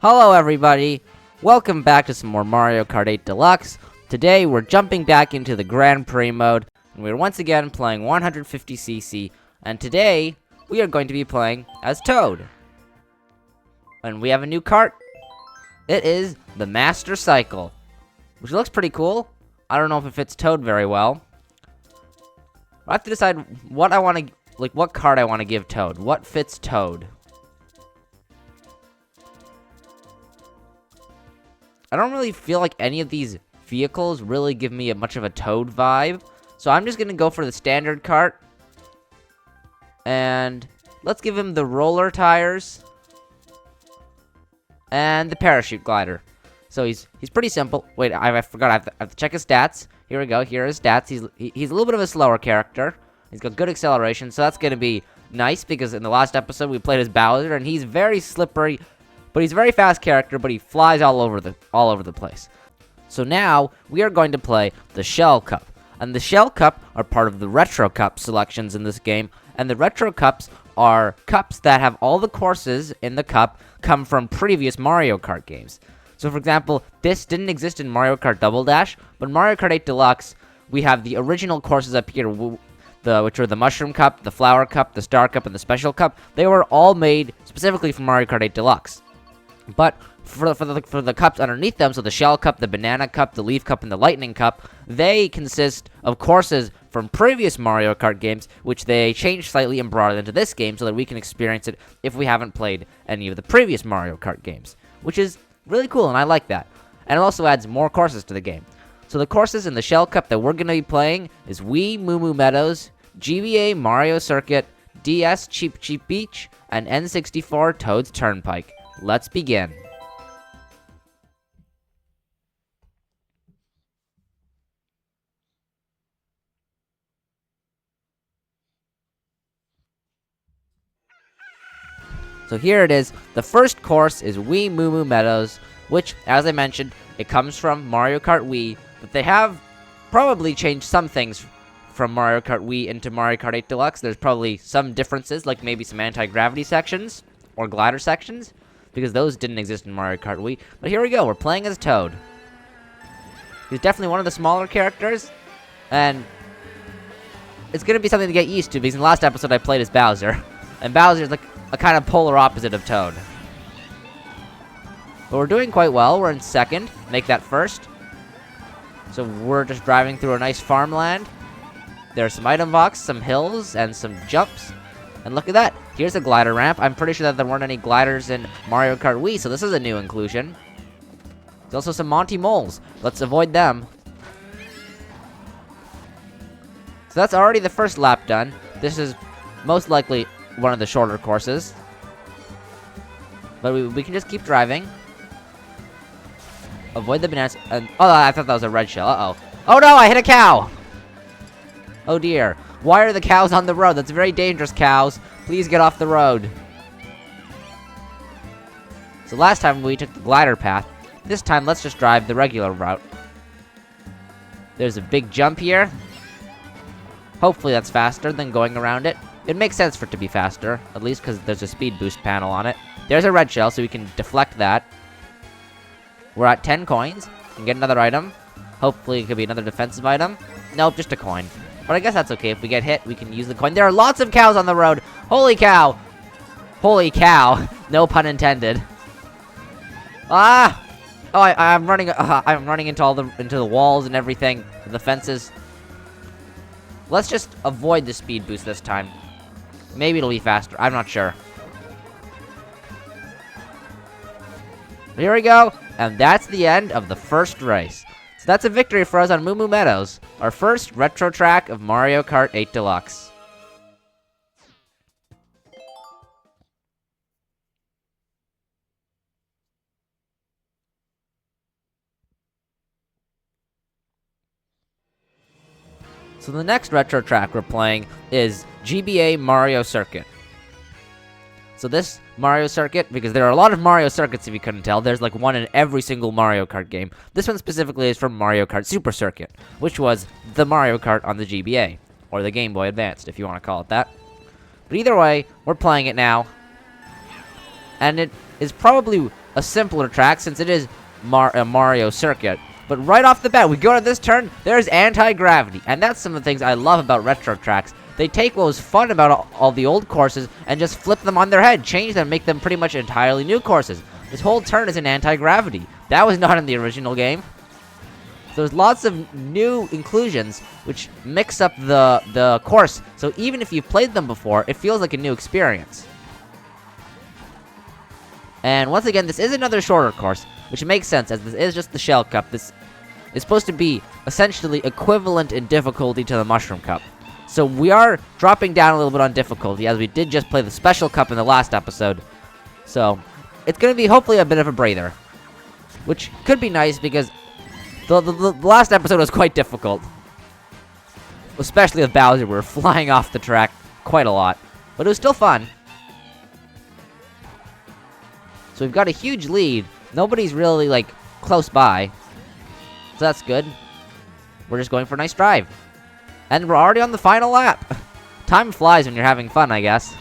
Hello everybody, welcome back to some more Mario Kart 8 Deluxe. Today we're jumping back into the Grand Prix mode, and we're once again playing 150cc, and today we are going to be playing as Toad. And we have a new kart. It is the Master Cycle, which looks pretty cool. I don't know if it fits Toad very well. I have to decide what I want to, what kart I want to give Toad. What fits Toad? I don't really feel like any of these vehicles really give me much of a Toad vibe. So I'm just going to go for the standard kart. And let's give him the roller tires. And the parachute glider. So he's pretty simple. Wait, I forgot. I have to check his stats. Here we go. Here are his stats. He's a little bit of a slower character. He's got good acceleration. So that's going to be nice because in the last episode we played as Bowser. And he's very slippery. But he's a very fast character, but he flies all over the place. So now, we are going to play the Shell Cup. And the Shell Cup are part of the Retro Cup selections in this game. And the Retro Cups are cups that have all the courses in the cup come from previous Mario Kart games. So for example, this didn't exist in Mario Kart Double Dash, but in Mario Kart 8 Deluxe, we have the original courses up here, which are the Mushroom Cup, the Flower Cup, the Star Cup, and the Special Cup. They were all made specifically for Mario Kart 8 Deluxe. But for the cups underneath them, so the Shell Cup, the Banana Cup, the Leaf Cup, and the Lightning Cup, they consist of courses from previous Mario Kart games, which they changed slightly and brought it into this game so that we can experience it if we haven't played any of the previous Mario Kart games, which is really cool, and I like that. And it also adds more courses to the game. So the courses in the Shell Cup that we're going to be playing is Wii Moo Moo Meadows, GBA Mario Circuit, DS Cheep Cheep Beach, and N64 Toad's Turnpike. Let's begin. So here it is. The first course is Wii Moo Moo Meadows, which, as I mentioned, it comes from Mario Kart Wii, but they have probably changed some things from Mario Kart Wii into Mario Kart 8 Deluxe. There's probably some differences, like maybe some anti-gravity sections or glider sections, because those didn't exist in Mario Kart Wii. But here we go, we're playing as Toad. He's definitely one of the smaller characters, and it's going to be something to get used to, because in the last episode I played as Bowser, and Bowser's like a kind of polar opposite of Toad. But we're doing quite well, we're in second, make that first. So we're just driving through a nice farmland. There are some item boxes, some hills, and some jumps. And look at that, here's a glider ramp. I'm pretty sure that there weren't any gliders in Mario Kart Wii, so this is a new inclusion. There's also some Monty Moles. Let's avoid them. So that's already the first lap done. This is most likely one of the shorter courses. But we can just keep driving. Avoid the bananas. And, oh, I thought that was a red shell. Uh-oh. Oh no, I hit a cow! Oh dear. Why are the cows on the road? That's very dangerous, cows. Please get off the road. So last time we took the glider path. This time, let's just drive the regular route. There's a big jump here. Hopefully that's faster than going around it. It makes sense for it to be faster, at least because there's a speed boost panel on it. There's a red shell, so we can deflect that. We're at 10 coins. We can get another item. Hopefully it could be another defensive item. Nope, just a coin. But I guess that's okay. If we get hit, we can use the coin. There are lots of cows on the road. Holy cow. Holy cow. No pun intended. Ah! Oh, I'm running into the walls and everything. The fences. Let's just avoid the speed boost this time. Maybe it'll be faster. I'm not sure. Here we go. And that's the end of the first race. So that's a victory for us on Moo Moo Meadows, our first retro track of Mario Kart 8 Deluxe. So the next retro track we're playing is GBA Mario Circuit. So this Mario Circuit, because there are a lot of Mario Circuits if you couldn't tell, there's like one in every single Mario Kart game. This one specifically is from Mario Kart Super Circuit, which was the Mario Kart on the GBA, or the Game Boy Advanced, if you want to call it that. But either way, we're playing it now. And it is probably a simpler track since it is a Mario circuit. But right off the bat, we go to this turn, there's anti-gravity. And that's some of the things I love about retro tracks. They take what was fun about all the old courses and just flip them on their head, change them, make them pretty much entirely new courses. This whole turn is in anti-gravity. That was not in the original game. So there's lots of new inclusions which mix up the course. So even if you've played them before, it feels like a new experience. And once again, this is another shorter course, which makes sense as this is just the Shell Cup. This is supposed to be essentially equivalent in difficulty to the Mushroom Cup. So we are dropping down a little bit on difficulty as we did just play the Special Cup in the last episode. So it's going to be hopefully a bit of a breather, which could be nice because the last episode was quite difficult. Especially with Bowser, we were flying off the track quite a lot. But it was still fun. So we've got a huge lead. Nobody's really, like, close by. So that's good. We're just going for a nice drive. And we're already on the final lap. Time flies when you're having fun, I guess.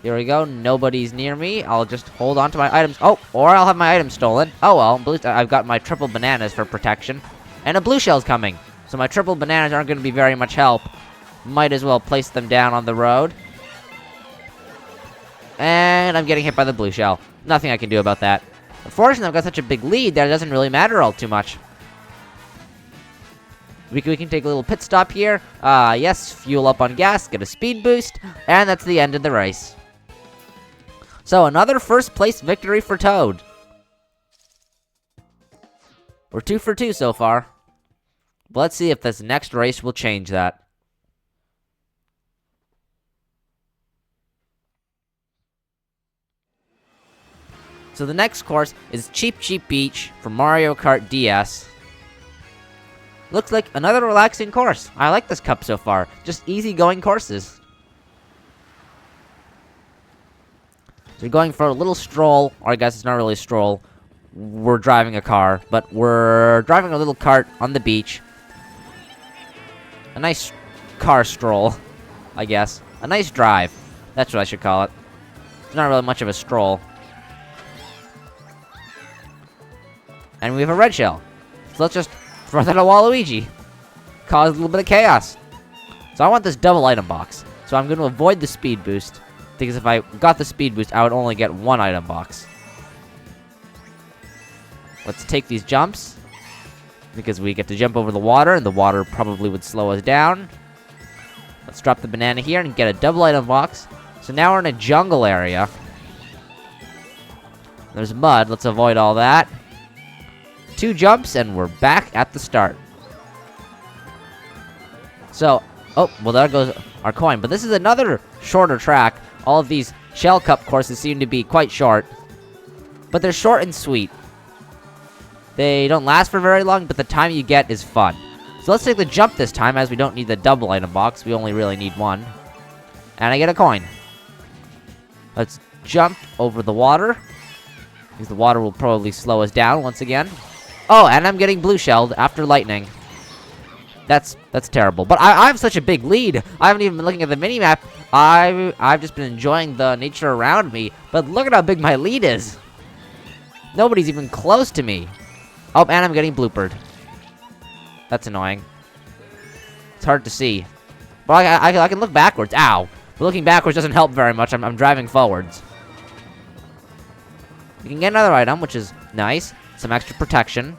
Here we go. Nobody's near me. I'll just hold on to my items. Oh, or I'll have my items stolen. Oh, well. I've got my triple bananas for protection. And a blue shell's coming. So my triple bananas aren't going to be very much help. Might as well place them down on the road. And I'm getting hit by the blue shell. Nothing I can do about that. Unfortunately, I've got such a big lead that it doesn't really matter all too much. We can take a little pit stop here. Yes, fuel up on gas, get a speed boost, and that's the end of the race. So, another first place victory for Toad. We're 2 for 2 so far. But let's see if this next race will change that. So the next course is Cheep Cheep Beach for Mario Kart DS. Looks like another relaxing course. I like this cup so far. Just easy-going courses. So we're going for a little stroll, or I guess it's not really a stroll. We're driving a car, but we're driving a little cart on the beach. A nice car stroll, I guess. A nice drive. That's what I should call it. It's not really much of a stroll. And we have a red shell. So let's just throw that at Waluigi. Cause a little bit of chaos. So I want this double item box. So I'm going to avoid the speed boost. Because if I got the speed boost, I would only get one item box. Let's take these jumps. Because we get to jump over the water, and the water probably would slow us down. Let's drop the banana here and get a double item box. So now we're in a jungle area. There's mud. Let's avoid all that. 2 jumps, and we're back at the start. So, oh, well, there goes our coin. But this is another shorter track. All of these Shell Cup courses seem to be quite short. But they're short and sweet. They don't last for very long, but the time you get is fun. So let's take the jump this time, as we don't need the double item box. We only really need one. And I get a coin. Let's jump over the water. Because the water will probably slow us down once again. Oh, and I'm getting blue shelled after lightning. That's terrible. But I have such a big lead. I haven't even been looking at the minimap. I've just been enjoying the nature around me. But look at how big my lead is. Nobody's even close to me. Oh, and I'm getting bloopered. That's annoying. It's hard to see. But I can look backwards. Ow. But looking backwards doesn't help very much. I'm driving forwards. You can get another item, which is nice. Some extra protection.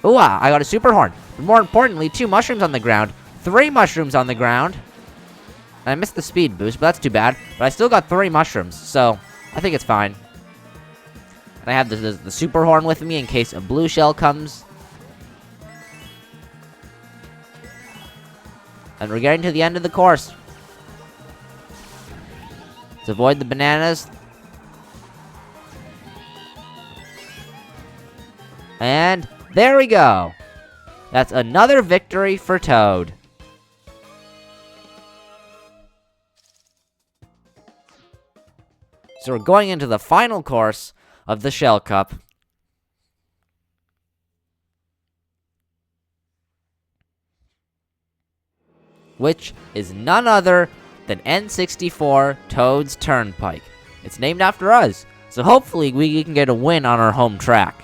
Ooh, I got a super horn. But more importantly, 2 mushrooms on the ground. 3 mushrooms on the ground. And I missed the speed boost, but that's too bad. But I still got 3 mushrooms, so I think it's fine. And I have the super horn with me in case a blue shell comes. And we're getting to the end of the course. Let's avoid the bananas. And there we go. That's another victory for Toad. So we're going into the final course of the Shell Cup. Which is none other than N64 Toad's Turnpike. It's named after us, so hopefully we can get a win on our home track.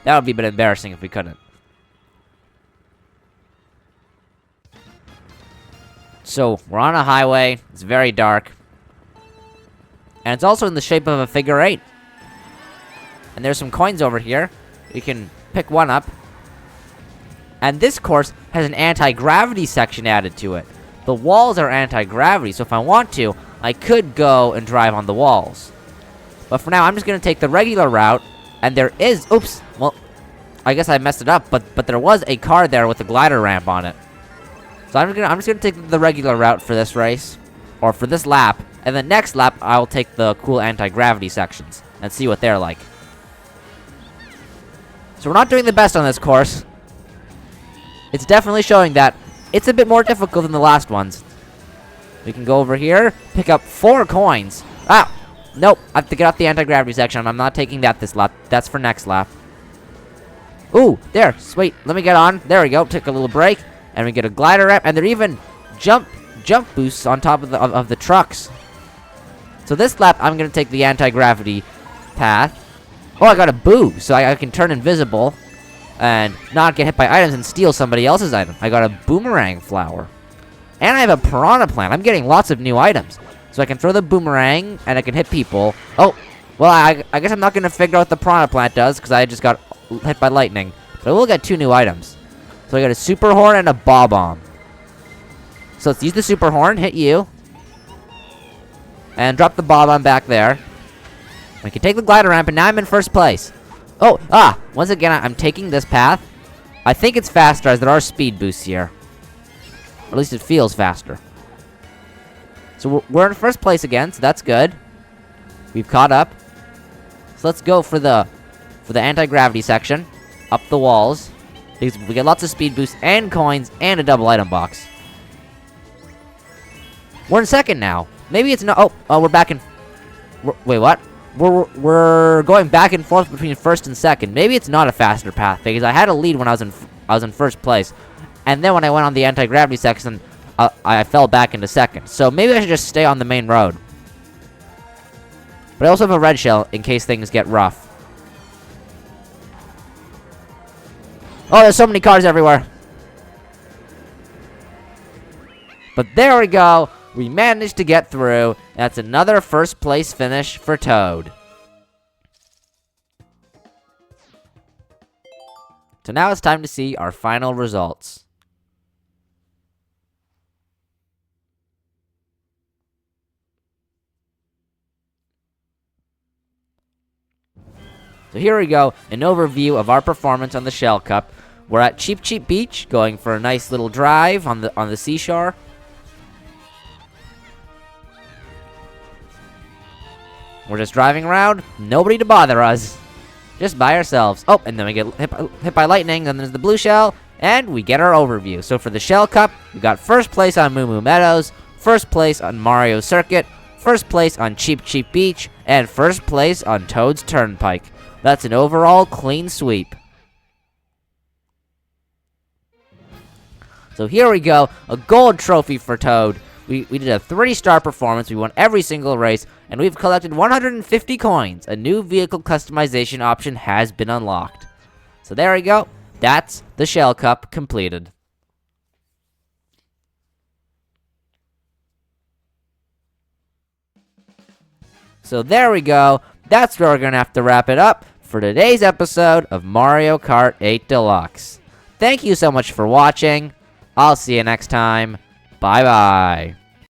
That would be a bit embarrassing if we couldn't. So, we're on a highway, it's very dark, and it's also in the shape of a figure 8. And there's some coins over here. We can pick one up. And this course has an anti-gravity section added to it. The walls are anti-gravity, so if I want to, I could go and drive on the walls. But for now, I'm just going to take the regular route, and there is... Oops! Well, I guess I messed it up, but there was a car there with a glider ramp on it. So I'm just gonna take the regular route for this race, or for this lap, and the next lap I'll take the cool anti-gravity sections and see what they're like. So we're not doing the best on this course. It's definitely showing that it's a bit more difficult than the last ones. We can go over here, pick up 4 coins. Ah! Nope, I have to get off the anti-gravity section. I'm not taking that this lap. That's for next lap. Ooh, there, sweet. Let me get on. There we go. Take a little break. And we get a glider ramp, and they're even jump boosts on top of the trucks. So this lap, I'm gonna take the anti-gravity path. Oh, I got a boost, so I can turn invisible and not get hit by items and steal somebody else's item. I got a boomerang flower, and I have a piranha plant. I'm getting lots of new items, so I can throw the boomerang and I can hit people. Oh, well, I guess I'm not gonna figure out what the piranha plant does because I just got hit by lightning. But I will get 2 new items. So I got a super horn and a bob-omb. So let's use the super horn, hit you. And drop the bob-omb back there. We can take the glider ramp, and now I'm in first place. Oh, once again, I'm taking this path. I think it's faster, as there are speed boosts here. Or at least it feels faster. So we're in first place again, so that's good. We've caught up. So let's go for the anti-gravity section. Up the walls. Because we get lots of speed boosts and coins and a double item box. We're in second now. Maybe it's not. Oh, we're back in. Wait, what? We're going back and forth between first and second. Maybe it's not a faster path because I had a lead when I was in first place, and then when I went on the anti-gravity section, I fell back into second. So maybe I should just stay on the main road. But I also have a red shell in case things get rough. Oh, there's so many cars everywhere. But there we go. We managed to get through. That's another first place finish for Toad. So now it's time to see our final results. So here we go, an overview of our performance on the Shell Cup. We're at Cheap Cheap Beach, going for a nice little drive on the seashore. We're just driving around, nobody to bother us. Just by ourselves. Oh, and then we get hit by lightning, then there's the blue shell, and we get our overview. So for the Shell Cup, we got first place on Moo Moo Meadows, first place on Mario Circuit, first place on Cheap Cheap Beach, and first place on Toad's Turnpike. That's an overall clean sweep. So here we go, a gold trophy for Toad. We did a 3-star performance, we won every single race, and we've collected 150 coins. A new vehicle customization option has been unlocked. So there we go, that's the Shell Cup completed. So there we go, that's where we're going to have to wrap it up for today's episode of Mario Kart 8 Deluxe. Thank you so much for watching. I'll see you next time. Bye-bye.